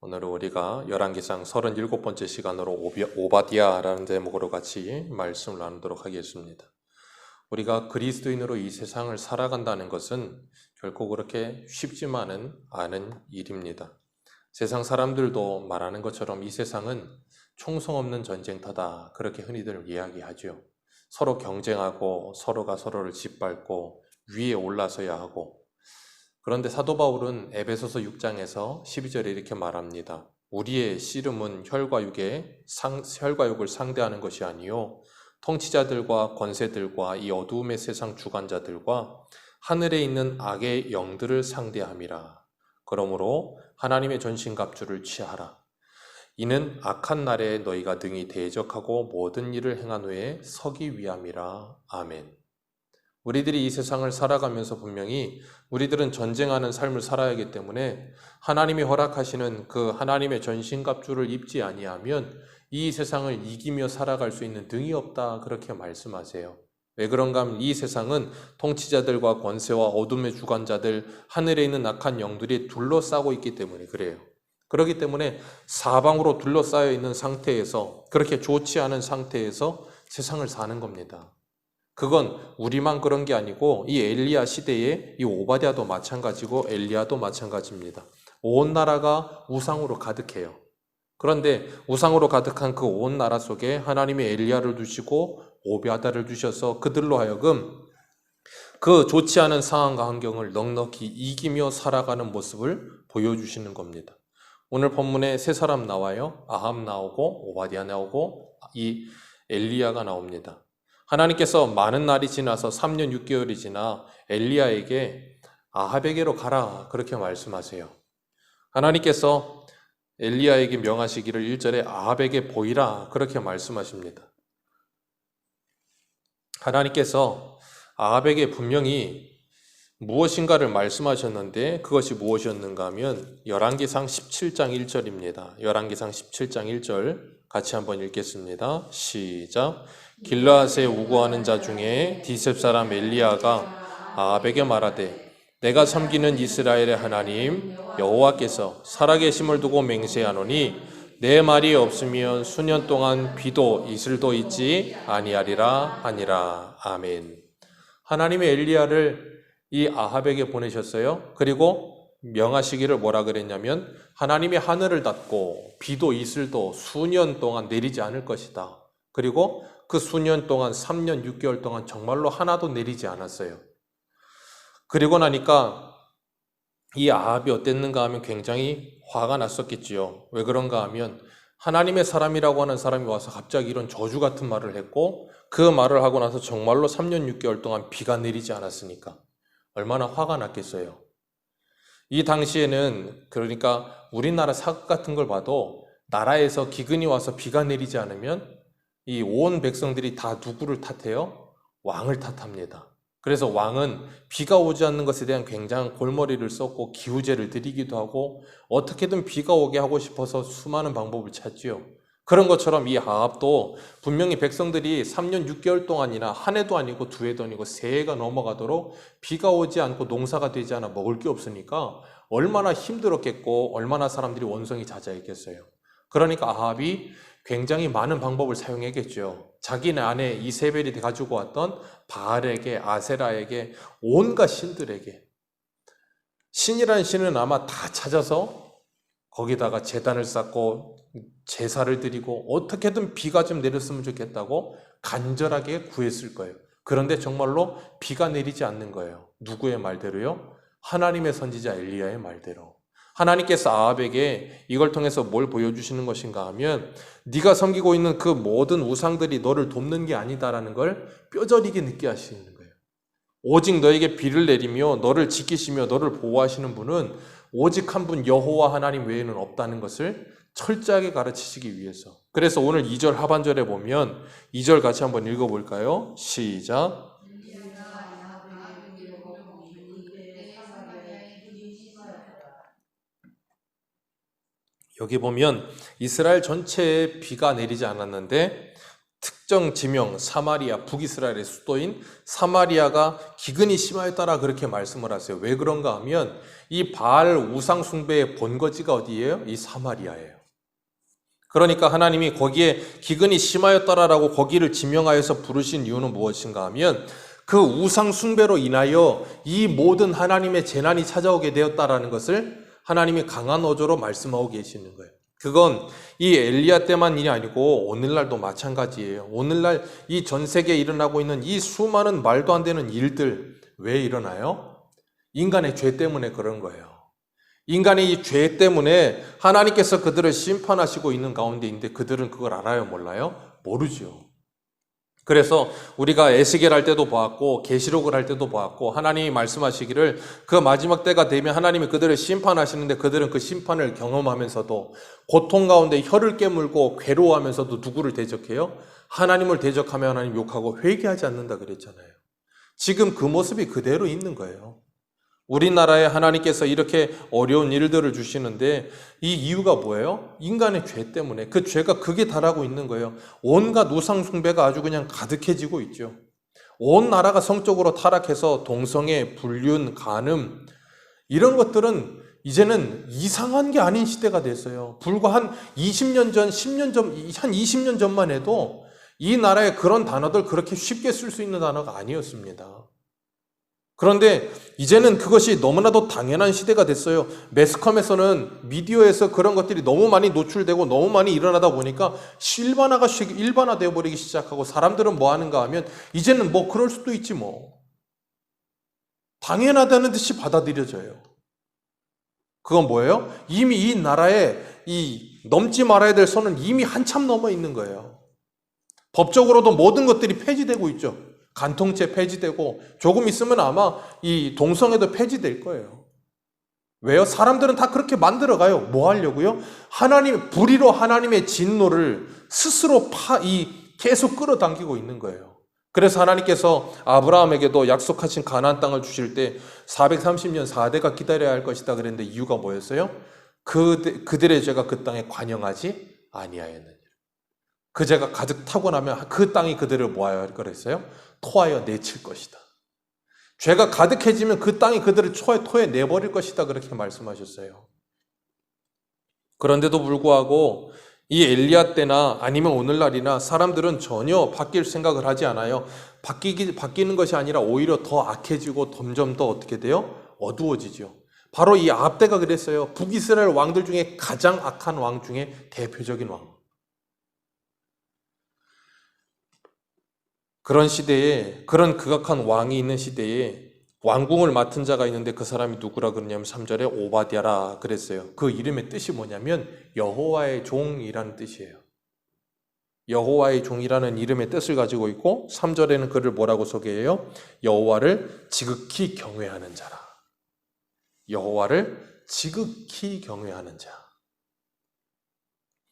오늘은 우리가 열왕기상 37번째 시간으로 오바댜라는 제목으로 같이 말씀을 나누도록 하겠습니다. 우리가 그리스도인으로 이 세상을 살아간다는 것은 결코 그렇게 쉽지만은 않은 일입니다. 세상 사람들도 말하는 것처럼 이 세상은 총성 없는 전쟁터다, 그렇게 흔히들 이야기하죠. 서로 경쟁하고 서로가 서로를 짓밟고 위에 올라서야 하고, 그런데 사도 바울은 에베소서 6장에서 12절에 이렇게 말합니다. 우리의 씨름은 혈과 육을 상대하는 것이 아니요 통치자들과 권세들과 이 어두움의 세상 주관자들과 하늘에 있는 악의 영들을 상대함이라. 그러므로 하나님의 전신갑주를 취하라. 이는 악한 날에 너희가 능히 대적하고 모든 일을 행한 후에 서기 위함이라. 아멘. 우리들이 이 세상을 살아가면서 분명히 우리들은 전쟁하는 삶을 살아야 하기 때문에 하나님이 허락하시는 그 하나님의 전신갑주를 입지 아니하면 이 세상을 이기며 살아갈 수 있는 등이 없다, 그렇게 말씀하세요. 왜 그런가 하면 이 세상은 통치자들과 권세와 어둠의 주관자들, 하늘에 있는 악한 영들이 둘러싸고 있기 때문에 그래요. 그렇기 때문에 사방으로 둘러싸여 있는 상태에서, 그렇게 좋지 않은 상태에서 세상을 사는 겁니다. 그건 우리만 그런 게 아니고 이 엘리야 시대에 이 오바댜도 마찬가지고 엘리야도 마찬가지입니다. 온 나라가 우상으로 가득해요. 그런데 우상으로 가득한 그 온 나라 속에 하나님이 엘리야를 두시고 오바댜를 두셔서 그들로 하여금 그 좋지 않은 상황과 환경을 넉넉히 이기며 살아가는 모습을 보여주시는 겁니다. 오늘 본문에 세 사람 나와요. 아합 나오고 오바댜 나오고 이 엘리야가 나옵니다. 하나님께서 많은 날이 지나서 3년 6개월이 지나 엘리야에게 아합에게로 가라, 그렇게 말씀하세요. 하나님께서 엘리야에게 명하시기를 1절에 아합에게 보이라, 그렇게 말씀하십니다. 하나님께서 아합에게 분명히 무엇인가를 말씀하셨는데 그것이 무엇이었는가 하면 열왕기상 17장 1절입니다. 열왕기상 17장 1절 같이 한번 읽겠습니다. 시작. 길르앗에 우거하는 자 중에 디셉 사람 엘리야가 아합에게 말하되 내가 섬기는 이스라엘의 하나님 여호와께서 살아계심을 두고 맹세하노니 내 말이 없으면 수년 동안 비도 이슬도 있지 아니하리라 하니라. 아멘. 하나님의 엘리야를 이 아합에게 보내셨어요. 그리고 명하시기를 뭐라 그랬냐면 하나님이 하늘을 닫고 비도 이슬도 수년 동안 내리지 않을 것이다. 그리고 그 수년 동안 3년 6개월 동안 정말로 하나도 내리지 않았어요. 그리고 나니까 이 아합이 어땠는가 하면 굉장히 화가 났었겠지요. 왜 그런가 하면 하나님의 사람이라고 하는 사람이 와서 갑자기 이런 저주 같은 말을 했고 그 말을 하고 나서 정말로 3년 6개월 동안 비가 내리지 않았으니까 얼마나 화가 났겠어요. 이 당시에는 그러니까 우리나라 사극 같은 걸 봐도 나라에서 기근이 와서 비가 내리지 않으면 이 온 백성들이 다 누구를 탓해요? 왕을 탓합니다. 그래서 왕은 비가 오지 않는 것에 대한 굉장한 골머리를 썼고 기우제를 드리기도 하고 어떻게든 비가 오게 하고 싶어서 수많은 방법을 찾지요. 그런 것처럼 이 아합도 분명히 백성들이 3년 6개월 동안이나 한 해도 아니고 두 해도 아니고 세 해가 넘어가도록 비가 오지 않고 농사가 되지 않아 먹을 게 없으니까 얼마나 힘들었겠고 얼마나 사람들이 원성이 자자했겠어요. 그러니까 아합이 굉장히 많은 방법을 사용했겠죠. 자기네 안에 이세벨이 가지고 왔던 바알에게, 아세라에게, 온갖 신들에게, 신이라는 신은 아마 다 찾아서 거기다가 제단을 쌓고 제사를 드리고 어떻게든 비가 좀 내렸으면 좋겠다고 간절하게 구했을 거예요. 그런데 정말로 비가 내리지 않는 거예요. 누구의 말대로요? 하나님의 선지자 엘리야의 말대로. 하나님께서 아합에게 이걸 통해서 뭘 보여주시는 것인가 하면 네가 섬기고 있는 그 모든 우상들이 너를 돕는 게 아니다라는 걸 뼈저리게 느끼게 하시는 거예요. 오직 너에게 비를 내리며 너를 지키시며 너를 보호하시는 분은 오직 한 분 여호와 하나님 외에는 없다는 것을 철저하게 가르치시기 위해서. 그래서 오늘 2절 하반절에 보면 2절 같이 한번 읽어볼까요? 시작. 여기 보면 이스라엘 전체에 비가 내리지 않았는데 특정 지명 사마리아, 북이스라엘의 수도인 사마리아가 기근이 심하였다라 그렇게 말씀을 하세요. 왜 그런가 하면 이 바알 우상 숭배의 본거지가 어디예요? 이 사마리아예요. 그러니까 하나님이 거기에 기근이 심하였다라고 거기를 지명하여서 부르신 이유는 무엇인가 하면 그 우상 숭배로 인하여 이 모든 하나님의 재난이 찾아오게 되었다라는 것을 하나님이 강한 어조로 말씀하고 계시는 거예요. 그건 이 엘리야 때만이 아니고 오늘날도 마찬가지예요. 오늘날 이 전 세계에 일어나고 있는 이 수많은 말도 안 되는 일들 왜 일어나요? 인간의 죄 때문에 그런 거예요. 인간의 이 죄 때문에 하나님께서 그들을 심판하시고 있는 가운데인데 그들은 그걸 알아요? 몰라요? 모르죠. 그래서 우리가 에스겔 할 때도 보았고 계시록을 할 때도 보았고 하나님이 말씀하시기를 그 마지막 때가 되면 하나님이 그들을 심판하시는데 그들은 그 심판을 경험하면서도 고통 가운데 혀를 깨물고 괴로워하면서도 누구를 대적해요? 하나님을 대적하며 하나님 욕하고 회개하지 않는다 그랬잖아요. 지금 그 모습이 그대로 있는 거예요. 우리나라에 하나님께서 이렇게 어려운 일들을 주시는데 이 이유가 뭐예요? 인간의 죄 때문에. 그 죄가 극에 달하고 있는 거예요. 온갖 우상 숭배가 아주 그냥 가득해지고 있죠. 온 나라가 성적으로 타락해서 동성애, 불륜, 간음 이런 것들은 이제는 이상한 게 아닌 시대가 됐어요. 불과 한 20년 전, 10년 전, 한 20년 전만 해도 이 나라에 그런 단어들 그렇게 쉽게 쓸 수 있는 단어가 아니었습니다. 그런데 이제는 그것이 너무나도 당연한 시대가 됐어요. 매스컴에서는 미디어에서 그런 것들이 너무 많이 노출되고 너무 많이 일어나다 보니까 일반화되어 버리기 시작하고 사람들은 뭐 하는가 하면 이제는 뭐 그럴 수도 있지 뭐. 당연하다는 듯이 받아들여져요. 그건 뭐예요? 이미 이 나라에 이 넘지 말아야 될 선은 이미 한참 넘어 있는 거예요. 법적으로도 모든 것들이 폐지되고 있죠. 간통죄 폐지되고 조금 있으면 아마 이 동성애도 폐지될 거예요. 왜요? 사람들은 다 그렇게 만들어가요. 뭐 하려고요? 불의로 하나님의 진노를 스스로 계속 끌어당기고 있는 거예요. 그래서 하나님께서 아브라함에게도 약속하신 가나안 땅을 주실 때 430년 4대가 기다려야 할 것이다 그랬는데 이유가 뭐였어요? 그들의 죄가 그 땅에 관영하지 아니하였느니라. 그 죄가 가득 타고 나면 그 땅이 그들을 뭐하여 할 거랬어요? 토하여 내칠 것이다. 죄가 가득해지면 그 땅이 그들을 토해 내버릴 것이다. 그렇게 말씀하셨어요. 그런데도 불구하고 이 엘리야 때나 아니면 오늘날이나 사람들은 전혀 바뀔 생각을 하지 않아요. 바뀌는 것이 아니라 오히려 더 악해지고 점점 더 어떻게 돼요? 어두워지죠. 바로 이 아합 때가 그랬어요. 북이스라엘 왕들 중에 가장 악한 왕 중에 대표적인 왕. 그런 시대에, 그런 극악한 왕이 있는 시대에 왕궁을 맡은 자가 있는데 그 사람이 누구라 그러냐면 3절에 오바댜라 그랬어요. 그 이름의 뜻이 뭐냐면 여호와의 종이라는 뜻이에요. 여호와의 종이라는 이름의 뜻을 가지고 있고 3절에는 그를 뭐라고 소개해요? 여호와를 지극히 경외하는 자라. 여호와를 지극히 경외하는 자.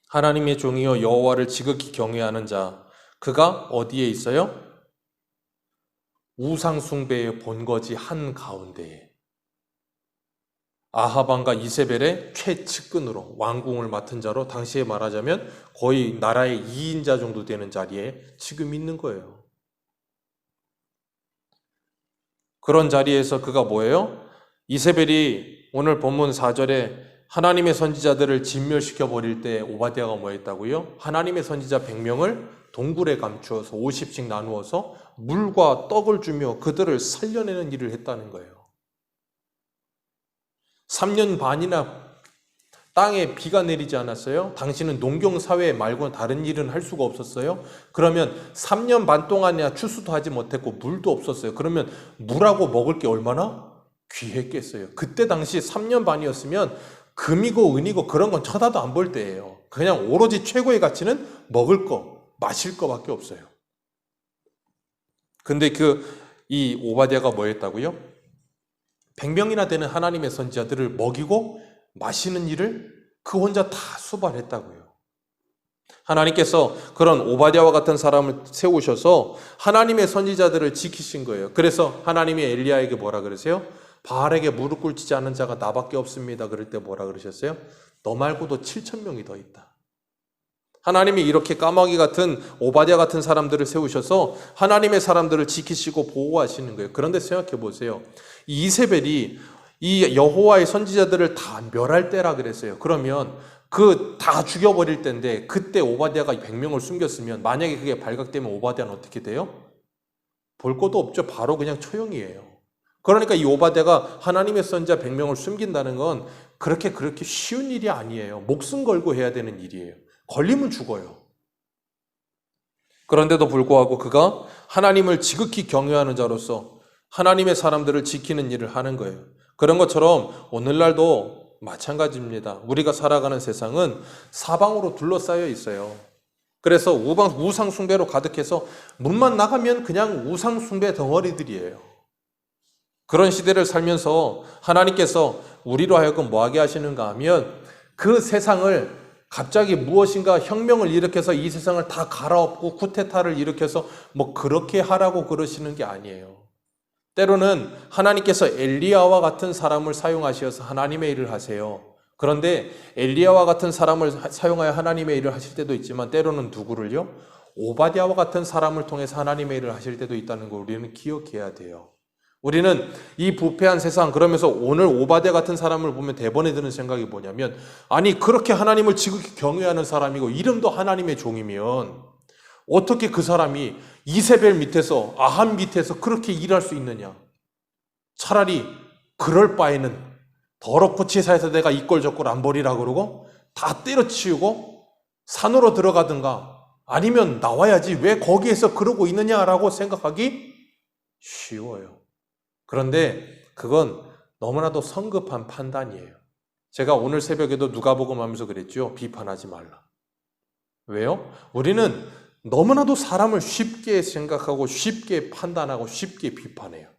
하나님의 종이요 여호와를 지극히 경외하는 자. 그가 어디에 있어요? 우상 숭배의 본거지 한가운데에 아합 왕과 이세벨의 최측근으로 왕궁을 맡은 자로 당시에 말하자면 거의 나라의 2인자 정도 되는 자리에 지금 있는 거예요. 그런 자리에서 그가 뭐예요? 이세벨이 오늘 본문 4절에 하나님의 선지자들을 진멸시켜 버릴 때 오바댜가 뭐 했다고요? 하나님의 선지자 100명을 동굴에 감추어서 50씩 나누어서 물과 떡을 주며 그들을 살려내는 일을 했다는 거예요. 3년 반이나 땅에 비가 내리지 않았어요? 당신은 농경사회 말고는 다른 일은 할 수가 없었어요? 그러면 3년 반 동안이나 추수도 하지 못했고 물도 없었어요. 그러면 물하고 먹을 게 얼마나 귀했겠어요. 그때 당시 3년 반이었으면 금이고 은이고 그런 건 쳐다도 안 볼 때예요. 그냥 오로지 최고의 가치는 먹을 거, 마실 거밖에 없어요. 근데 이 오바댜가 뭐 했다고요? 100명이나 되는 하나님의 선지자들을 먹이고 마시는 일을 그 혼자 다 수반했다고요. 하나님께서 그런 오바댜와 같은 사람을 세우셔서 하나님의 선지자들을 지키신 거예요. 그래서 하나님이 엘리야에게 뭐라 그러세요? 바알에게 무릎 꿇지 않은 자가 나밖에 없습니다. 그럴 때 뭐라 그러셨어요? 너 말고도 7,000명이 더 있다. 하나님이 이렇게 까마귀 같은 오바댜 같은 사람들을 세우셔서 하나님의 사람들을 지키시고 보호하시는 거예요. 그런데 생각해 보세요. 이 이세벨이 이 여호와의 선지자들을 다 멸할 때라 그랬어요. 그러면 그 다 죽여버릴 때인데 그때 오바댜가 100명을 숨겼으면 만약에 그게 발각되면 오바댜는 어떻게 돼요? 볼 것도 없죠. 바로 그냥 처형이에요. 그러니까 이 오바댜가 하나님의 선지자 100명을 숨긴다는 건 그렇게 쉬운 일이 아니에요. 목숨 걸고 해야 되는 일이에요. 걸리면 죽어요. 그런데도 불구하고 그가 하나님을 지극히 경외하는 자로서 하나님의 사람들을 지키는 일을 하는 거예요. 그런 것처럼 오늘날도 마찬가지입니다. 우리가 살아가는 세상은 사방으로 둘러싸여 있어요. 그래서 우상 숭배로 가득해서 문만 나가면 그냥 우상 숭배 덩어리들이에요. 그런 시대를 살면서 하나님께서 우리로 하여금 뭐하게 하시는가 하면 그 세상을 갑자기 무엇인가 혁명을 일으켜서 이 세상을 다 갈아엎고 쿠데타를 일으켜서 뭐 그렇게 하라고 그러시는 게 아니에요. 때로는 하나님께서 엘리야와 같은 사람을 사용하셔서 하나님의 일을 하세요. 그런데 엘리야와 같은 사람을 사용하여 하나님의 일을 하실 때도 있지만 때로는 누구를요? 오바댜와 같은 사람을 통해서 하나님의 일을 하실 때도 있다는 걸 우리는 기억해야 돼요. 우리는 이 부패한 세상, 그러면서 오늘 오바댜 같은 사람을 보면 대번에 드는 생각이 뭐냐면, 아니 그렇게 하나님을 지극히 경외하는 사람이고 이름도 하나님의 종이면 어떻게 그 사람이 이세벨 밑에서 아합 밑에서 그렇게 일할 수 있느냐. 차라리 그럴 바에는 더럽고 치사해서 내가 이꼴저꼴 안 버리라 그러고 다 때려치우고 산으로 들어가든가 아니면 나와야지 왜 거기에서 그러고 있느냐라고 생각하기 쉬워요. 그런데 그건 너무나도 성급한 판단이에요. 제가 오늘 새벽에도 누가복음 하면서 그랬죠. 비판하지 말라. 왜요? 우리는 너무나도 사람을 쉽게 생각하고 쉽게 판단하고 쉽게 비판해요.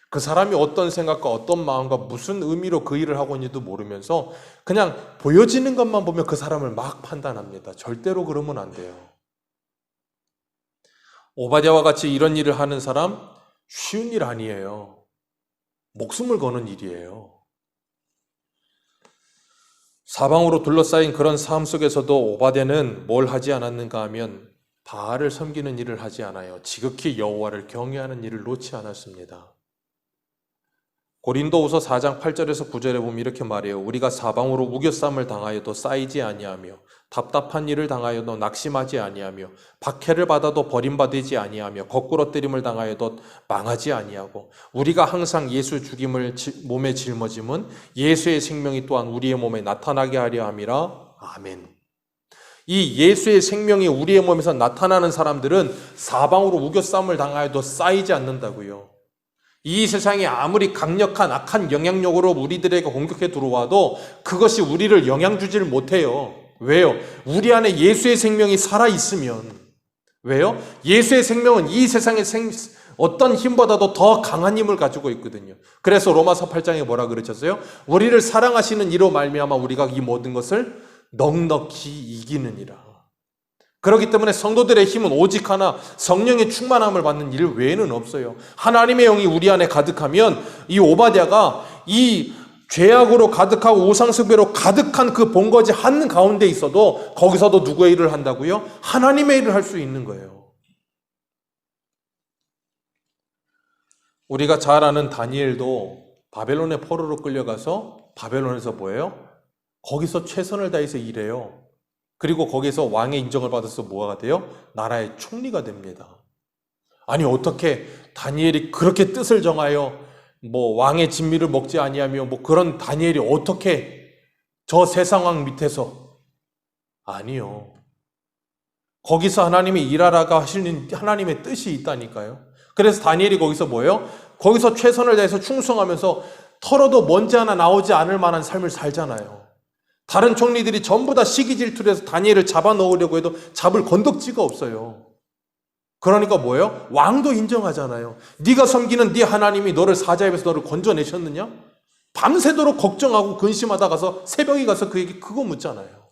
그 사람이 어떤 생각과 어떤 마음과 무슨 의미로 그 일을 하고 있는지도 모르면서 그냥 보여지는 것만 보면 그 사람을 막 판단합니다. 절대로 그러면 안 돼요. 오바댜와 같이 이런 일을 하는 사람 쉬운 일 아니에요. 목숨을 거는 일이에요. 사방으로 둘러싸인 그런 삶 속에서도 오바댜는 뭘 하지 않았는가 하면 바알을 섬기는 일을 하지 않아요. 지극히 여호와를 경외하는 일을 놓지 않았습니다. 고린도후서 4장 8절에서 9절에 보면 이렇게 말해요. 우리가 사방으로 우겨쌈을 당하여도 쌓이지 아니하며 답답한 일을 당하여도 낙심하지 아니하며 박해를 받아도 버림받지 아니하며 거꾸러뜨림을 당하여도 망하지 아니하고 우리가 항상 예수 죽임을 몸에 짊어짐은 예수의 생명이 또한 우리의 몸에 나타나게 하려 함이라. 아멘. 이 예수의 생명이 우리의 몸에서 나타나는 사람들은 사방으로 우겨쌈을 당하여도 쌓이지 않는다고요. 이 세상에 아무리 강력한 악한 영향력으로 우리들에게 공격해 들어와도 그것이 우리를 영향 주지를 못해요. 왜요? 우리 안에 예수의 생명이 살아있으면. 왜요? 예수의 생명은 이 세상의 어떤 힘보다도 더 강한 힘을 가지고 있거든요. 그래서 로마서 8장에 뭐라 그러셨어요? 우리를 사랑하시는 이로 말미암아 우리가 이 모든 것을 넉넉히 이기느니라. 그렇기 때문에 성도들의 힘은 오직 하나, 성령의 충만함을 받는 일 외에는 없어요. 하나님의 영이 우리 안에 가득하면 이 오바댜가 이 죄악으로 가득하고 우상숭배로 가득한 그 본거지 한 가운데 있어도 거기서도 누구의 일을 한다고요? 하나님의 일을 할 수 있는 거예요. 우리가 잘 아는 다니엘도 바벨론의 포로로 끌려가서 바벨론에서 뭐예요? 거기서 최선을 다해서 일해요. 그리고 거기서 왕의 인정을 받아서 뭐가 돼요? 나라의 총리가 됩니다. 아니 어떻게 다니엘이 그렇게 뜻을 정하여 뭐 왕의 진미를 먹지 아니하며 뭐 그런 다니엘이 어떻게 저 세상왕 밑에서 아니요. 거기서 하나님이 일하라가 하시는 하나님의 뜻이 있다니까요. 그래서 다니엘이 거기서 뭐예요? 거기서 최선을 다해서 충성하면서 털어도 먼지 하나 나오지 않을 만한 삶을 살잖아요. 다른 총리들이 전부 다 시기 질투를 해서 다니엘을 잡아 넣으려고 해도 잡을 건덕지가 없어요. 그러니까 뭐예요? 왕도 인정하잖아요. 네가 섬기는 네 하나님이 너를 사자입에서 너를 건져내셨느냐? 밤새도록 걱정하고 근심하다 가서 새벽에 가서 그에게 그거 묻잖아요.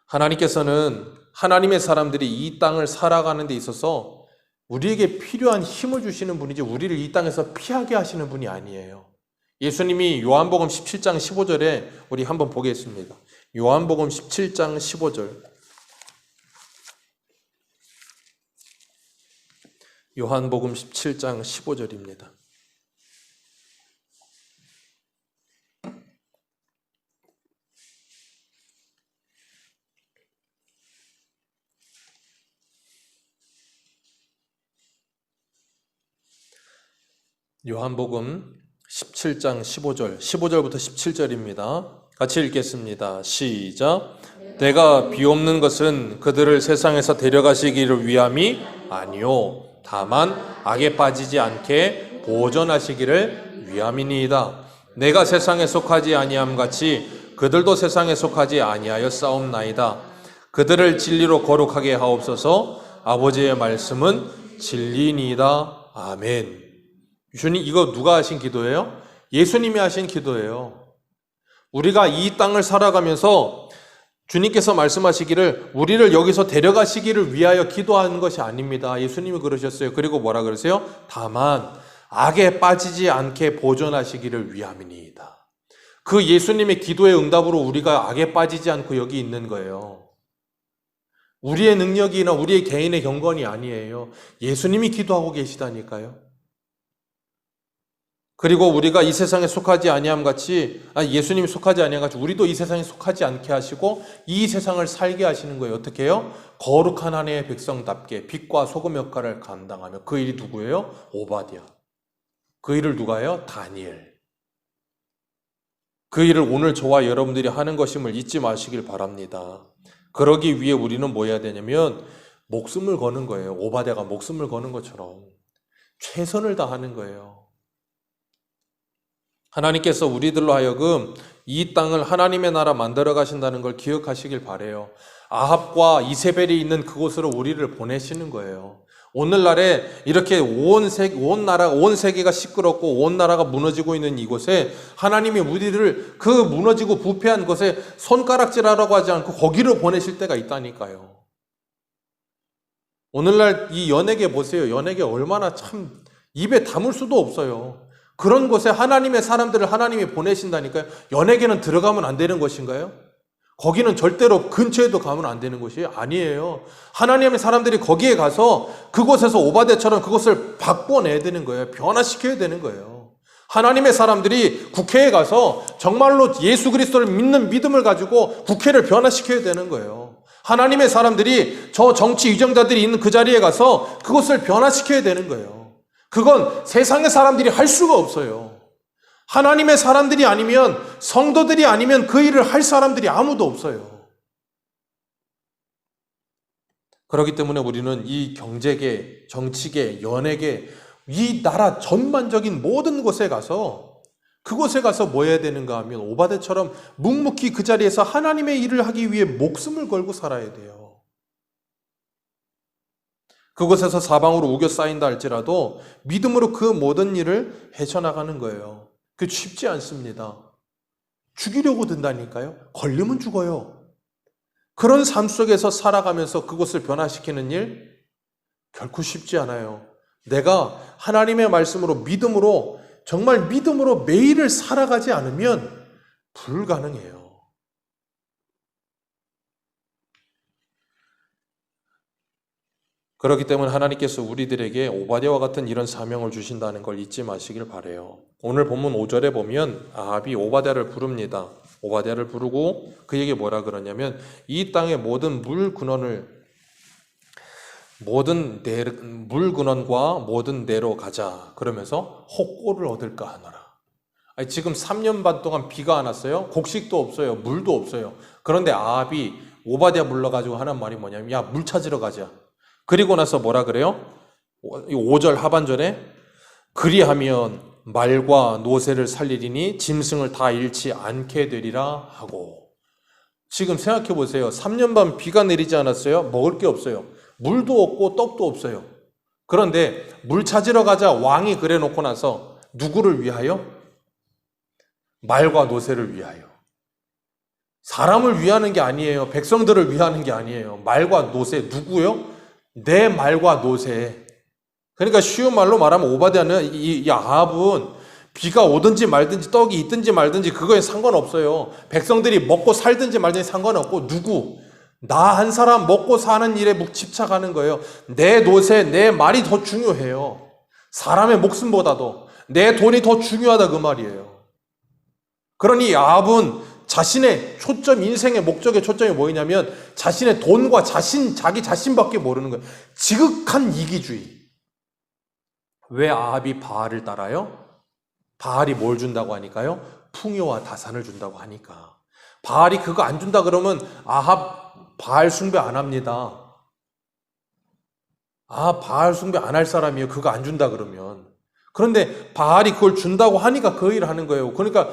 하나님께서는 하나님의 사람들이 이 땅을 살아가는 데 있어서 우리에게 필요한 힘을 주시는 분이지 우리를 이 땅에서 피하게 하시는 분이 아니에요. 예수님이 요한복음 17장 15절에 우리 한번 보겠습니다. 요한복음 17장 15절. 요한복음 17장 15절입니다. 요한복음 17장 15절부터 17절입니다. 같이 읽겠습니다. 시작. 내가 비옵는 것은 그들을 세상에서 데려가시기를 위함이 아니요 다만 악에 빠지지 않게 보존하시기를 위함이니이다. 내가 세상에 속하지 아니함 같이 그들도 세상에 속하지 아니하여 싸움나이다. 그들을 진리로 거룩하게 하옵소서. 아버지의 말씀은 진리니이다. 아멘. 주님, 이거 누가 하신 기도예요? 예수님이 하신 기도예요. 우리가 이 땅을 살아가면서 주님께서 말씀하시기를 우리를 여기서 데려가시기를 위하여 기도하는 것이 아닙니다. 예수님이 그러셨어요. 그리고 뭐라 그러세요? 다만 악에 빠지지 않게 보존하시기를 위함이니이다. 그 예수님의 기도의 응답으로 우리가 악에 빠지지 않고 여기 있는 거예요. 우리의 능력이나 우리의 개인의 경건이 아니에요. 예수님이 기도하고 계시다니까요. 그리고 우리가 이 세상에 속하지 아니함 같이, 예수님이 속하지 아니함 같이 우리도 이 세상에 속하지 않게 하시고 이 세상을 살게 하시는 거예요. 어떻게 해요? 거룩한 하나님의 백성답게 빛과 소금 역할을 감당하며. 그 일이 누구예요? 오바댜. 그 일을 누가 해요? 다니엘. 그 일을 오늘 저와 여러분들이 하는 것임을 잊지 마시길 바랍니다. 그러기 위해 우리는 뭐 해야 되냐면 목숨을 거는 거예요. 오바댜가 목숨을 거는 것처럼 최선을 다하는 거예요. 하나님께서 우리들로 하여금 이 땅을 하나님의 나라 만들어 가신다는 걸 기억하시길 바래요. 아합과 이세벨이 있는 그곳으로 우리를 보내시는 거예요. 오늘날에 이렇게 온 세계가 시끄럽고 온 나라가 무너지고 있는 이곳에 하나님이 우리를 그 무너지고 부패한 곳에 손가락질하라고 하지 않고 거기로 보내실 때가 있다니까요. 오늘날 이 연예계 보세요. 연예계 얼마나 참 입에 담을 수도 없어요. 그런 곳에 하나님의 사람들을 하나님이 보내신다니까요. 연예계는 들어가면 안 되는 것인가요? 거기는 절대로 근처에도 가면 안 되는 곳이에요? 아니에요. 하나님의 사람들이 거기에 가서 그곳에서 오바댜처럼 그것을 바꿔내야 되는 거예요. 변화시켜야 되는 거예요. 하나님의 사람들이 국회에 가서 정말로 예수 그리스도를 믿는 믿음을 가지고 국회를 변화시켜야 되는 거예요. 하나님의 사람들이 저 정치 위정자들이 있는 그 자리에 가서 그것을 변화시켜야 되는 거예요. 그건 세상의 사람들이 할 수가 없어요. 하나님의 사람들이 아니면, 성도들이 아니면 그 일을 할 사람들이 아무도 없어요. 그렇기 때문에 우리는 이 경제계, 정치계, 연예계, 이 나라 전반적인 모든 곳에 가서 그곳에 가서 뭐 해야 되는가 하면 오바댜처럼 묵묵히 그 자리에서 하나님의 일을 하기 위해 목숨을 걸고 살아야 돼요. 그곳에서 사방으로 우겨 쌓인다 할지라도 믿음으로 그 모든 일을 헤쳐나가는 거예요. 그게 쉽지 않습니다. 죽이려고 든다니까요. 걸리면 죽어요. 그런 삶 속에서 살아가면서 그곳을 변화시키는 일 결코 쉽지 않아요. 내가 하나님의 말씀으로 믿음으로 정말 믿음으로 매일을 살아가지 않으면 불가능해요. 그렇기 때문에 하나님께서 우리들에게 오바댜와 같은 이런 사명을 주신다는 걸 잊지 마시길 바라요. 오늘 본문 5절에 보면 아합이 오바댜를 부릅니다. 오바댜를 부르고 그에게 뭐라 그러냐면 이 땅의 모든 물 근원과 모든 내로 가자. 그러면서 혹고를 얻을까 하노라. 지금 3년 반 동안 비가 안 왔어요. 곡식도 없어요. 물도 없어요. 그런데 아합이 오바댜 불러가지고 하는 말이 뭐냐면 야, 물 찾으러 가자. 그리고 나서 뭐라 그래요? 5절 하반절에 그리하면 말과 노새를 살리리니 짐승을 다 잃지 않게 되리라 하고. 지금 생각해 보세요. 3년 반 비가 내리지 않았어요? 먹을 게 없어요. 물도 없고 떡도 없어요. 그런데 물 찾으러 가자 왕이 그래 놓고 나서 누구를 위하여? 말과 노새를 위하여. 사람을 위하는 게 아니에요. 백성들을 위하는 게 아니에요. 말과 노새 누구요? 내 말과 노새. 그러니까 쉬운 말로 말하면 오바댜는 이 아합은 비가 오든지 말든지 떡이 있든지 말든지 그거에 상관없어요. 백성들이 먹고 살든지 말든지 상관없고 나 한 사람 먹고 사는 일에 집착하는 거예요. 내 노새, 내 말이 더 중요해요. 사람의 목숨보다도 내 돈이 더 중요하다 그 말이에요. 그러니 야합은 자신의 초점, 인생의 목적의 초점이 뭐냐면 자신의 돈과 자기 자신밖에 모르는 거예요. 지극한 이기주의. 왜 아합이 바알을 따라요? 바알이 뭘 준다고 하니까요? 풍요와 다산을 준다고 하니까. 바알이 그거 안 준다 그러면 아합 바알 숭배 안 합니다. 바알 숭배 안 할 사람이에요. 그거 안 준다 그러면. 그런데 바알이 그걸 준다고 하니까 그 일을 하는 거예요. 그러니까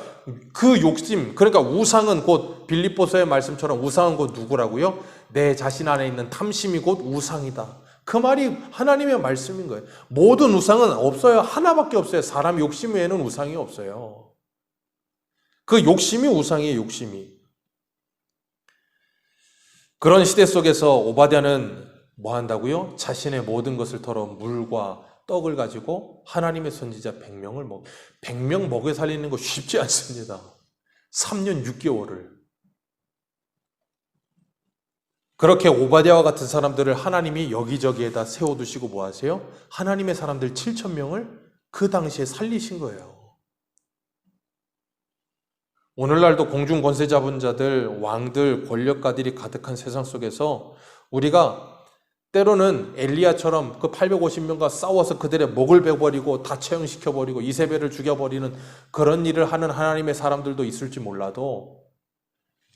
그 욕심, 그러니까 우상은 곧 빌립보서의 말씀처럼 우상은 곧 누구라고요? 내 자신 안에 있는 탐심이 곧 우상이다. 그 말이 하나님의 말씀인 거예요. 모든 우상은 없어요. 하나밖에 없어요. 사람 욕심 외에는 우상이 없어요. 그 욕심이 우상이에요. 욕심이. 그런 시대 속에서 오바댜는 뭐 한다고요? 자신의 모든 것을 털어 물과 떡을 가지고 하나님의 선지자 100명 먹여 살리는 거 쉽지 않습니다. 3년 6개월을. 그렇게 오바댜와 같은 사람들을 하나님이 여기저기에다 세워두시고 뭐 하세요? 하나님의 사람들 7,000명을 그 당시에 살리신 거예요. 오늘날도 공중 권세 잡은 자들, 왕들, 권력가들이 가득한 세상 속에서 우리가 때로는 엘리야처럼 그 850명과 싸워서 그들의 목을 베버리고 다 처형시켜버리고 이세벨을 죽여버리는 그런 일을 하는 하나님의 사람들도 있을지 몰라도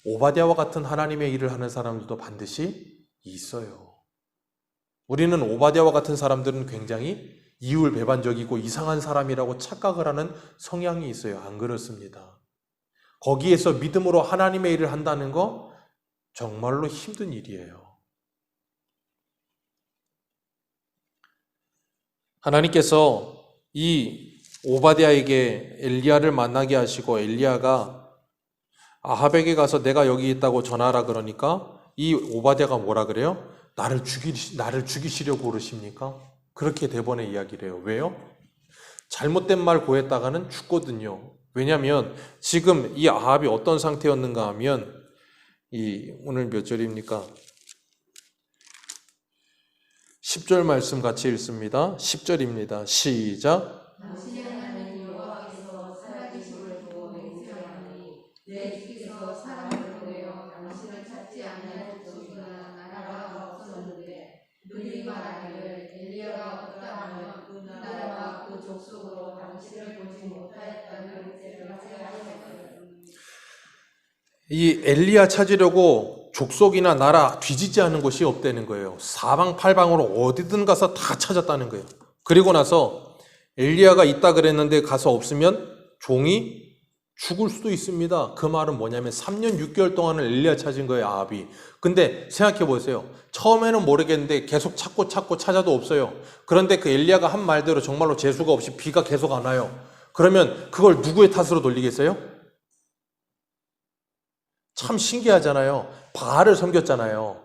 오바댜와 같은 하나님의 일을 하는 사람들도 반드시 있어요. 우리는 오바댜와 같은 사람들은 굉장히 이율배반적이고 이상한 사람이라고 착각을 하는 성향이 있어요. 안 그렇습니다. 거기에서 믿음으로 하나님의 일을 한다는 거 정말로 힘든 일이에요. 하나님께서 이 오바댜에게 엘리야를 만나게 하시고 엘리야가 아합에게 가서 내가 여기 있다고 전하라 그러니까 이 오바댜가 뭐라 그래요? 나를 죽이시려고 그러십니까? 그렇게 대번에 이야기를 해요. 왜요? 잘못된 말 고했다가는 죽거든요. 왜냐하면 지금 이 아합이 어떤 상태였는가 하면 오늘 몇 절입니까? 10절 말씀 같이 읽습니다. 10절입니다. 시작. 당신의 하나님 여호와께서 살아계심을 두고 맹세하노니 내 주께서 사람을 보내어 당신을 찾지 아니할 족속이나 나라가 없었는데 그들이 말하기를 엘리야가 없다 하면 그 나라와 그 족속으로 당신을 보지 못하였다는 맹세를 하였거든. 이 엘리야 찾으려고 족속이나 나라 뒤지지 않은 곳이 없다는 거예요. 사방팔방으로 어디든 가서 다 찾았다는 거예요. 그리고 나서 엘리야가 있다 그랬는데 가서 없으면 종이 죽을 수도 있습니다. 그 말은 뭐냐면 3년 6개월 동안을 엘리야 찾은 거예요. 아합이. 근데 생각해 보세요. 처음에는 모르겠는데 계속 찾고 찾아도 없어요. 그런데 그 엘리야가 한 말대로 정말로 재수가 없이 비가 계속 안 와요. 그러면 그걸 누구의 탓으로 돌리겠어요? 참 신기하잖아요. 바알을 섬겼잖아요.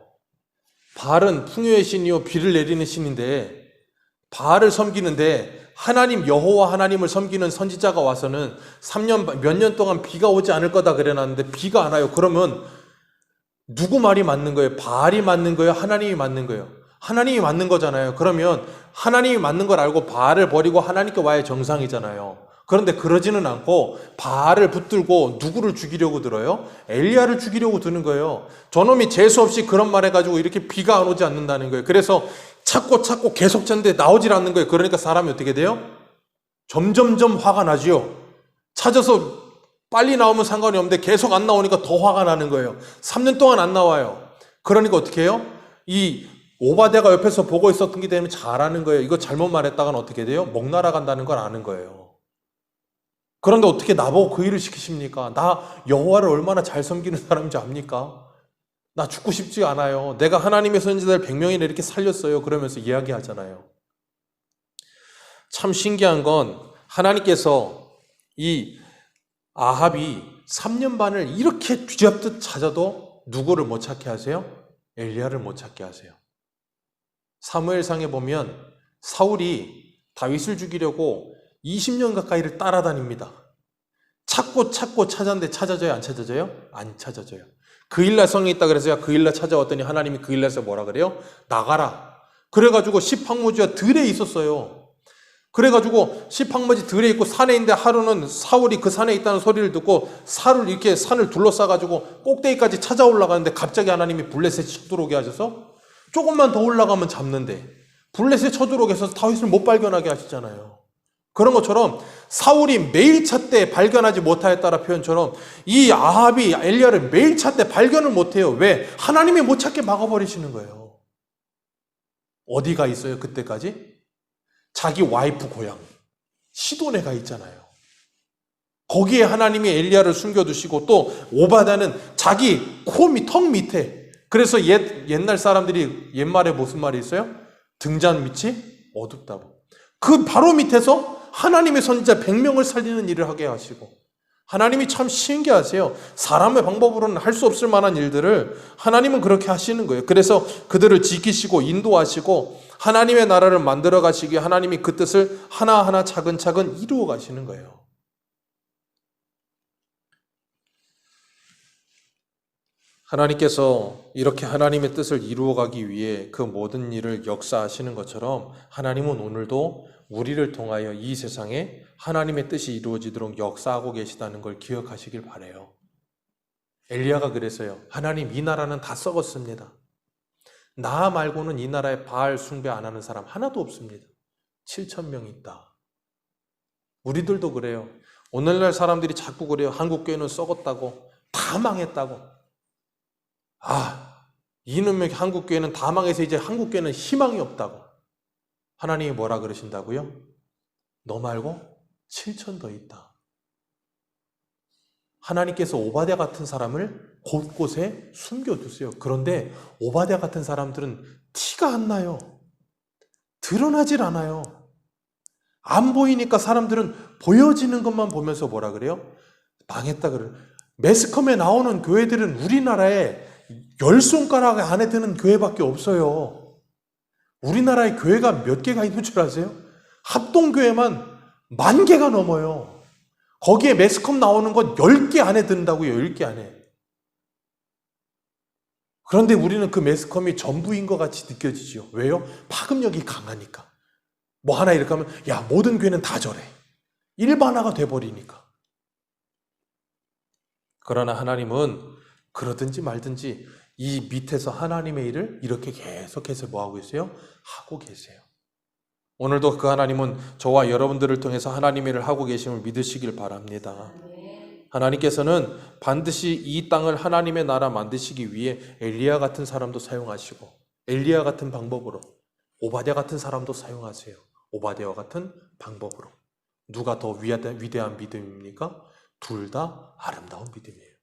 바알은 풍요의 신이요 비를 내리는 신인데 바알을 섬기는데 하나님 여호와 하나님을 섬기는 선지자가 와서는 몇 년 동안 비가 오지 않을 거다 그래놨는데 비가 안 와요. 그러면 누구 말이 맞는 거예요? 바알이 맞는 거예요? 하나님이 맞는 거예요? 하나님이 맞는 거잖아요. 그러면 하나님이 맞는 걸 알고 바알을 버리고 하나님께 와야 정상이잖아요. 그런데 그러지는 않고 바알을 붙들고 누구를 죽이려고 들어요? 엘리야를 죽이려고 드는 거예요. 저놈이 재수없이 그런 말 해가지고 이렇게 비가 안 오지 않는다는 거예요. 그래서 찾고 계속 찾는데 나오질 않는 거예요. 그러니까 사람이 어떻게 돼요? 점점점 화가 나지요. 찾아서 빨리 나오면 상관이 없는데 계속 안 나오니까 더 화가 나는 거예요. 3년 동안 안 나와요. 그러니까 어떻게 해요? 이 오바댜가 옆에서 보고 있었던 게 되면 잘하는 거예요. 이거 잘못 말했다가는 어떻게 돼요? 목 날아간다는 걸 아는 거예요. 그런데 어떻게 나보고 그 일을 시키십니까? 나 여호와를 얼마나 잘 섬기는 사람인지 압니까? 나 죽고 싶지 않아요. 내가 하나님의 선지자들 100명이나 이렇게 살렸어요. 그러면서 이야기하잖아요. 참 신기한 건 하나님께서 이 아합이 3년 반을 이렇게 뒤잡듯 찾아도 누구를 못 찾게 하세요? 엘리야를 못 찾게 하세요. 사무엘상에 보면 사울이 다윗을 죽이려고 20년 가까이를 따라다닙니다. 찾고 찾았는데 찾아져요? 안 찾아져요? 안 찾아져요. 그 일날 성령이 있다 그래서요. 그 일날 찾아왔더니 하나님이 그 일날에서 뭐라 그래요? 나가라. 그래가지고 십항모지가 들에 있었어요. 그래가지고 십항모지 들에 있고 산에 있는데 하루는 사울이 그 산에 있다는 소리를 듣고 이렇게 산을 둘러싸가지고 꼭대기까지 찾아 올라가는데 갑자기 하나님이 블레셋이 쳐들어오게 하셔서 조금만 더 올라가면 잡는데 블레셋 쳐들어오게 해서 다윗을 못 발견하게 하시잖아요. 그런 것처럼 사울이 매일 찾되 발견하지 못하였다라 표현처럼 이 아합이 엘리야를 매일 찾되 발견을 못해요. 왜? 하나님이 못 찾게 막아버리시는 거예요. 어디가 있어요 그때까지? 자기 와이프 고향 시돈에 가 있잖아요. 거기에 하나님이 엘리야를 숨겨두시고 또 오바댜는 자기 턱 밑에, 그래서 옛날 사람들이 옛말에 무슨 말이 있어요? 등잔 밑이 어둡다고. 그 바로 밑에서 하나님의 선지자 100명을 살리는 일을 하게 하시고, 하나님이 참 신기하세요. 사람의 방법으로는 할 수 없을 만한 일들을 하나님은 그렇게 하시는 거예요. 그래서 그들을 지키시고 인도하시고 하나님의 나라를 만들어 가시기에 하나님이 그 뜻을 하나하나 차근차근 이루어 가시는 거예요. 하나님께서 이렇게 하나님의 뜻을 이루어가기 위해 그 모든 일을 역사하시는 것처럼 하나님은 오늘도 우리를 통하여 이 세상에 하나님의 뜻이 이루어지도록 역사하고 계시다는 걸 기억하시길 바라요. 엘리야가 그랬어요. 하나님, 이 나라는 다 썩었습니다. 나 말고는 이 나라에 바알 숭배 안 하는 사람 하나도 없습니다. 7,000명 있다. 우리들도 그래요. 오늘날 사람들이 자꾸 그래요. 한국교회는 썩었다고, 다 망했다고. 이놈의 한국교회는 다 망해서 이제 한국교회는 희망이 없다고. 하나님이 뭐라 그러신다고요? 너 말고 7,000 더 있다. 하나님께서 오바댜 같은 사람을 곳곳에 숨겨두세요. 그런데 오바댜 같은 사람들은 티가 안 나요. 드러나질 않아요. 안 보이니까 사람들은 보여지는 것만 보면서 뭐라 그래요? 망했다 그래요. 매스컴에 나오는 교회들은 우리나라에 10손가락 안에 드는 교회밖에 없어요. 우리나라에 교회가 몇 개가 있는 줄 아세요? 합동교회만 10,000개가 넘어요. 거기에 매스컴 나오는 건 10개 안에 든다고요. 10개 안에. 그런데 우리는 그 매스컴이 전부인 것 같이 느껴지죠. 왜요? 파급력이 강하니까. 뭐 하나 이렇게 하면 야, 모든 교회는 다 저래. 일반화가 돼버리니까. 그러나 하나님은 그러든지 말든지 이 밑에서 하나님의 일을 이렇게 계속해서 뭐하고 계세요? 하고 계세요. 오늘도 그 하나님은 저와 여러분들을 통해서 하나님의 일을 하고 계심을 믿으시길 바랍니다. 하나님께서는 반드시 이 땅을 하나님의 나라 만드시기 위해 엘리야 같은 사람도 사용하시고 엘리야 같은 방법으로 오바댜 같은 사람도 사용하세요. 오바댜와 같은 방법으로. 누가 더 위대한 믿음입니까? 둘 다 아름다운 믿음이에요.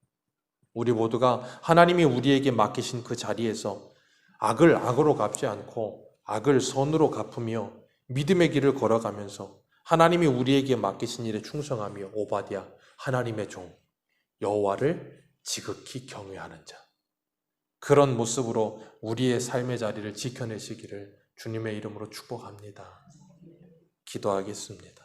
우리 모두가 하나님이 우리에게 맡기신 그 자리에서 악을 악으로 갚지 않고 악을 선으로 갚으며 믿음의 길을 걸어가면서 하나님이 우리에게 맡기신 일에 충성하며 오바댜, 하나님의 종, 여호와를 지극히 경외하는 자, 그런 모습으로 우리의 삶의 자리를 지켜내시기를 주님의 이름으로 축복합니다. 기도하겠습니다.